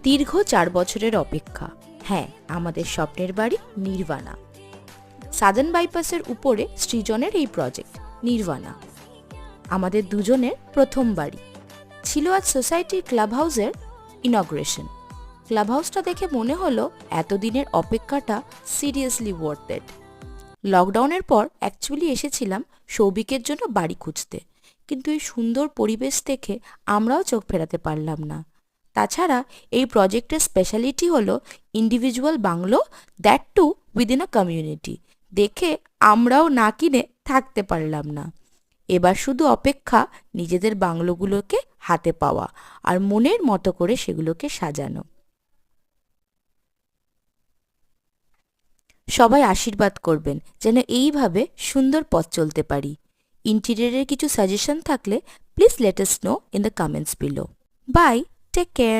দীর্ঘ 4 বছরের অপেক্ষা, হ্যাঁ, আমাদের স্বপ্নের বাড়ি নির্বাণা। সাদার্ন বাইপাসের উপরে সৃজনের এই প্রজেক্ট নির্বাণা আমাদের দুজনের প্রথম বাড়ি। ছিল আজ সোসাইটির ক্লাব হাউসের ইনগ্রেশন। ক্লাব হাউসটা দেখে মনে হলো এতদিনের অপেক্ষাটা সিরিয়াসলি ওয়ার্থ ইট। লকডাউনের পর অ্যাকচুয়ালি এসেছিলাম সৌভিকের জন্য বাড়ি খুঁজতে, কিন্তু এই সুন্দর পরিবেশ দেখে আমরাও চোখ ফেরাতে পারলাম না। তাছাড়া এই প্রজেক্টের স্পেশালিটি হলো individual bungalow, that too within a community. দেখে আমরাও না কিনে থাকতে পারলাম না। এবার শুধু অপেক্ষা নিজেদের বাংলোগুলোকে হাতে পাওয়া আর মনের মতো করে সেগুলোকে সাজানো। সবাই আশীর্বাদ করবেন যেন এইভাবে সুন্দর পথ চলতে পারি। ইন্টেরিয়রের কিছু সাজেশন থাকলে please let us know in the comments below. Bye, take care.